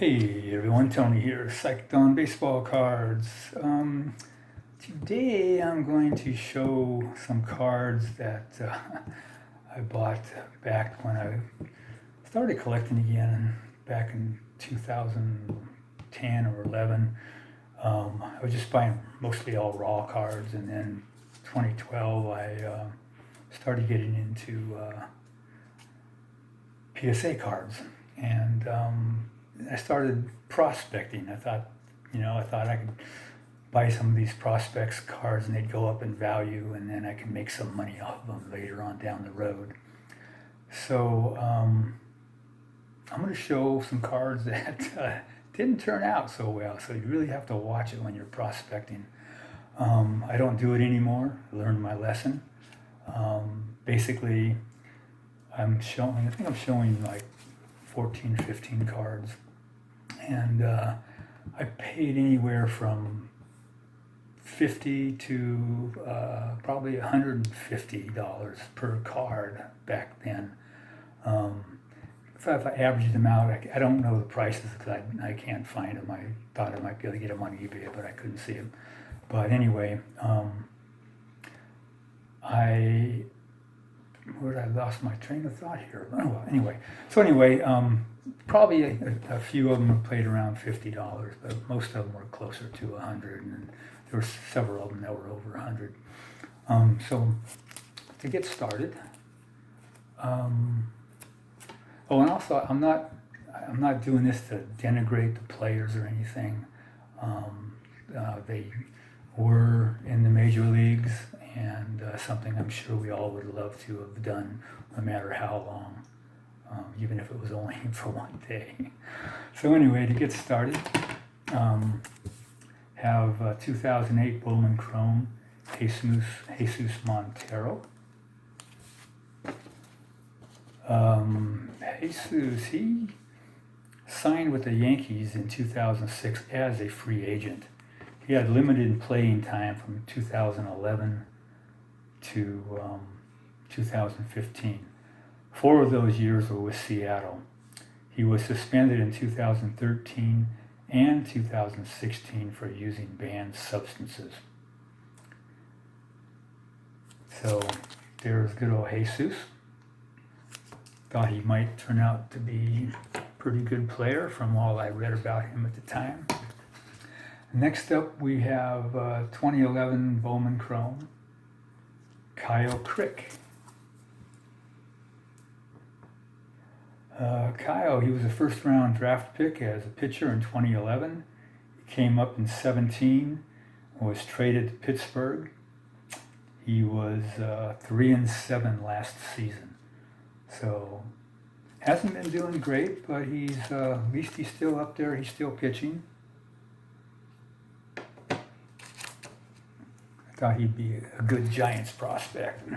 Hey everyone, Tony here, Psych'd on baseball cards. Today I'm going to show some cards that I bought back when I started collecting again back in 2010 or 11. I was just buying mostly all raw cards, and then 2012 I started getting into PSA cards, and I started prospecting. I thought I could buy some of these prospects cards and they'd go up in value, and then I could make some money off of them later on down the road. So I'm going to show some cards that didn't turn out so well. So you really have to watch it when you're prospecting. I don't do it anymore. I learned my lesson. Basically, I think I'm showing like 14, 15 cards. And I paid anywhere from $50 to probably $150 per card back then. If I averaged them out, I don't know the prices because I can't find them. I thought I might be able to get them on eBay, but I couldn't see them. But anyway, where did I lost my train of thought here? Oh, well, anyway. So probably a few of them played around $50, but most of them were closer to $100, and there were several of them that were over $100. So to get started, and also I'm not doing this to denigrate the players or anything. They were in the major leagues, and something I'm sure we all would love to have done, no matter how long, even if it was only for one day. So anyway, to get started, have 2008 Bowman Chrome, Jesus Montero. Jesus, he signed with the Yankees in 2006 as a free agent. He had limited playing time from 2011 to 2015. 4 of those years were with Seattle. He was suspended in 2013 and 2016 for using banned substances. So there's good old Jesus. Thought he might turn out to be a pretty good player from all I read about him at the time. Next up we have 2011 Bowman Chrome, Crick. Kyle, he was a first-round draft pick as a pitcher in 2011. He came up in 17, was traded to Pittsburgh. He was 3-7 last season, so hasn't been doing great, but he's at least he's still up there. He's still pitching. I thought he'd be a good Giants prospect.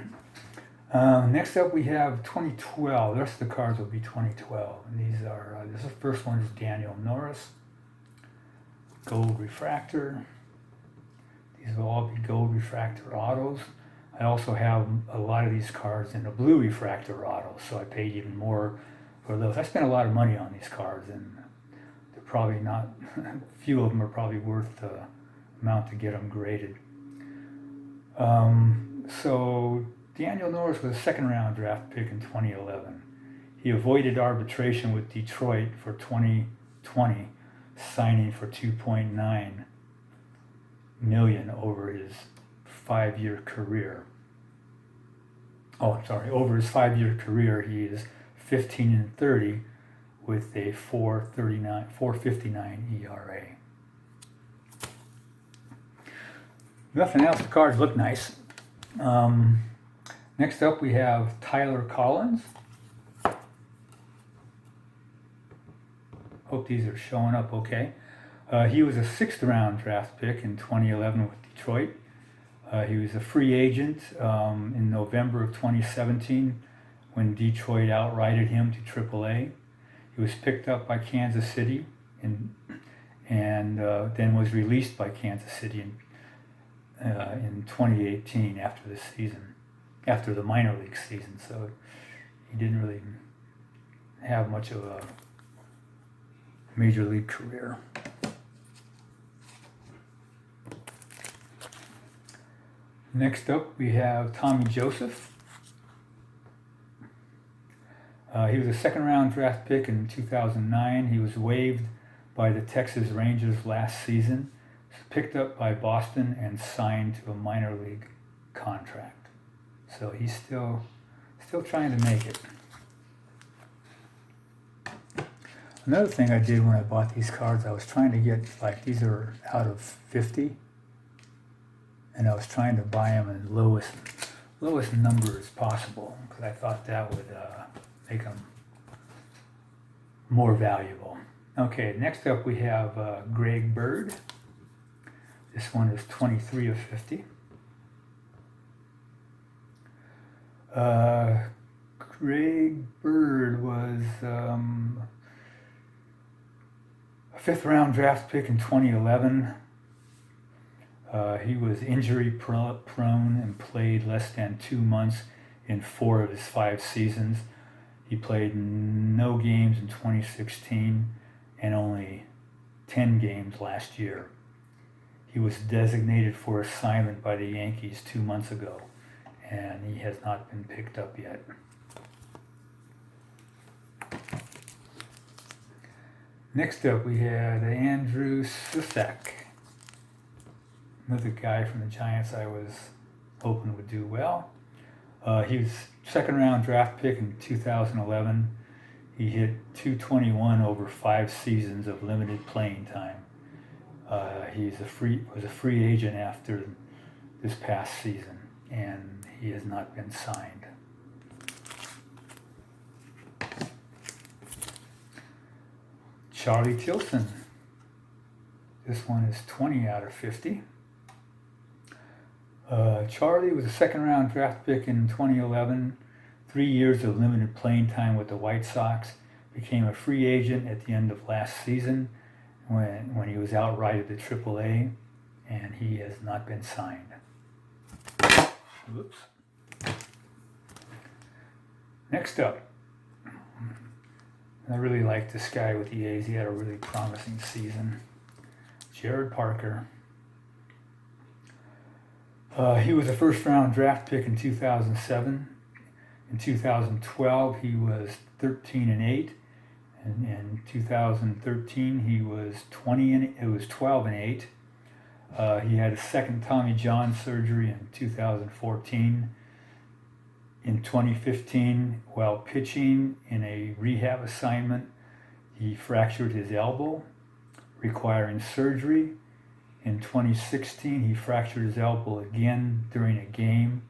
Next up we have 2012. The rest of the cards will be 2012. And these are, this is the first one is Daniel Norris. Gold refractor. These will all be gold refractor autos. I also have a lot of these cards in the blue refractor autos, so I paid even more for those. I spent a lot of money on these cards, and they're probably not, a few of them are probably worth the amount to get them graded. So Daniel Norris was a second-round draft pick in 2011. He avoided arbitration with Detroit for 2020, signing for $2.9 million over his 5-year career. Over his 5-year career, he is 15-30 with a 4.59 ERA. Nothing else. The cards look nice. Next up we have Tyler Collins. Hope these are showing up okay. He was a 6th-round draft pick in 2011 with Detroit. He was a free agent in November of 2017 when Detroit outrighted him to AAA. He was picked up by Kansas City and then was released by Kansas City in 2018 after the minor league season. So he didn't really have much of a major league career. Next up, we have Tommy Joseph. He was a second-round draft pick in 2009. He was waived by the Texas Rangers last season, picked up by Boston, and signed to a minor league contract. So he's still trying to make it. Another thing I did when I bought these cards, I was trying to get, like, these are out of 50, and I was trying to buy them in lowest numbers possible, because I thought that would make them more valuable. Okay, next up we have Greg Bird. This one is 23 of 50. Greg Bird was a fifth-round draft pick in 2011. He was injury prone and played less than 2 months in 4 of his 5 seasons. He played no games in 2016 and only 10 games last year. He was designated for assignment by the Yankees 2 months ago, and he has not been picked up yet. Next up, we had Andrew Susak, another guy from the Giants I was hoping would do well. He was second-round draft pick in 2011. He hit .221 over 5 seasons of limited playing time. He was a free agent after this past season, and he has not been signed. Charlie Chilton. This one is 20 out of 50. Charlie was a second-round draft pick in 2011. 3 years of limited playing time with the White Sox. Became a free agent at the end of last season when he was outrighted to AAA, and he has not been signed. Whoops. Next up, I really like this guy with the A's. He had a really promising season. Jared Parker. He was a first-round draft pick in 2007. In 2012, he was 13 and 8. And in 2013, he was 12 and 8. He had a second Tommy John surgery in 2014. In 2015, while pitching in a rehab assignment, he fractured his elbow, requiring surgery. In 2016, he fractured his elbow again during a game,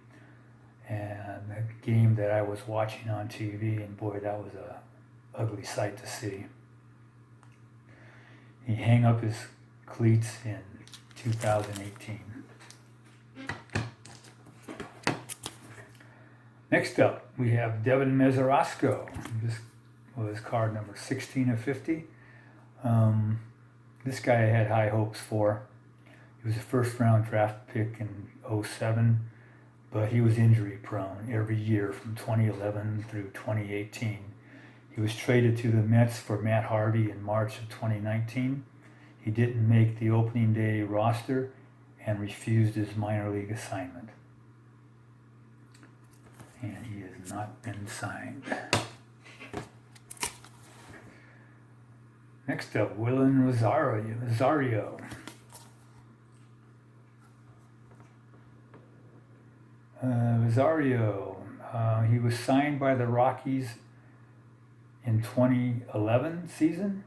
and a game that I was watching on TV, and boy, that was a ugly sight to see. He hung up his cleats in 2018. Next up, we have Devin Mesoraco. This was card number 16 of 50. This guy I had high hopes for. He was a first-round draft pick in 2007, but he was injury prone every year from 2011 through 2018. He was traded to the Mets for Matt Harvey in March of 2019. He didn't make the opening day roster and refused his minor league assignment. And he has not been signed. Next up, Willen Rosario. He was signed by the Rockies in 2011 season.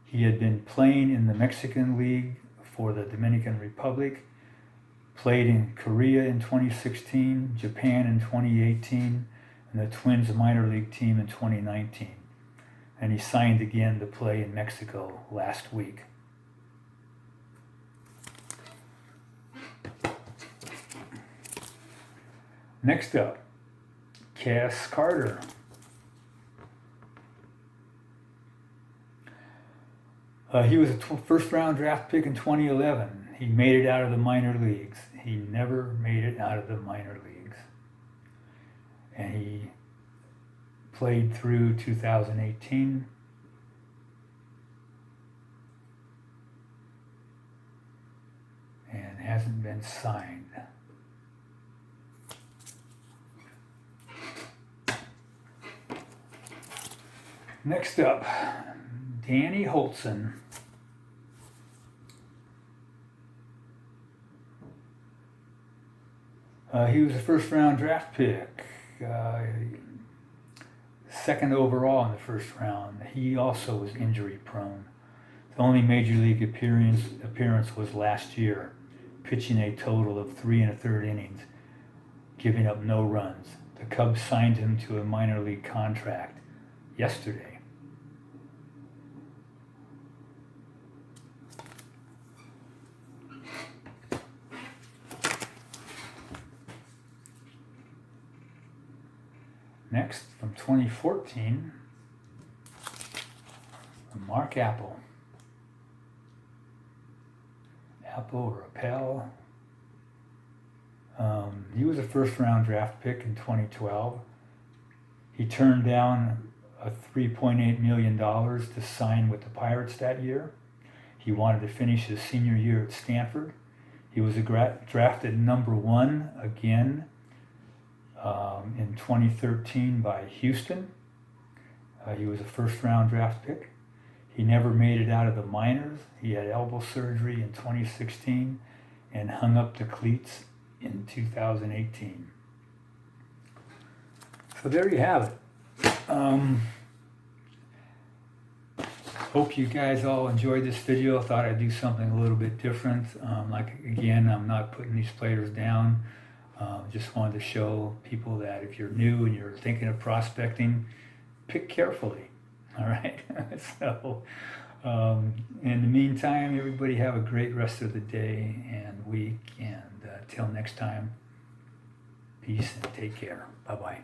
He had been playing in the Mexican League for the Dominican Republic, played in Korea in 2016, Japan in 2018, and the Twins minor league team in 2019. And he signed again to play in Mexico last week. Next up, Cass Carter. He was a first-round draft pick in 2011. He made it out of the minor leagues. He never made it out of the minor leagues. And he played through 2018. hasn't been signed. Next up, Danny Holton. He was a first round draft pick, second overall in the first round. He also was injury prone. The only major league appearance was last year, pitching a total of 3 1/3 innings, giving up no runs. The Cubs signed him to a minor league contract yesterday. Next, from 2014, Mark Appel. Appel or Appel. He was a first-round draft pick in 2012. He turned down a $3.8 million to sign with the Pirates that year. He wanted to finish his senior year at Stanford. He was drafted number 1 again in 2013 by Houston. He was a first-round draft pick. He never made it out of the minors. He had elbow surgery in 2016 and hung up the cleats in 2018. So there you have it. Hope you guys all enjoyed this video. I thought I'd do something a little bit different. Again, I'm not putting these players down. Just wanted to show people that if you're new and you're thinking of prospecting, pick carefully. All right. So, in the meantime, everybody have a great rest of the day and week. And till next time, peace and take care. Bye-bye.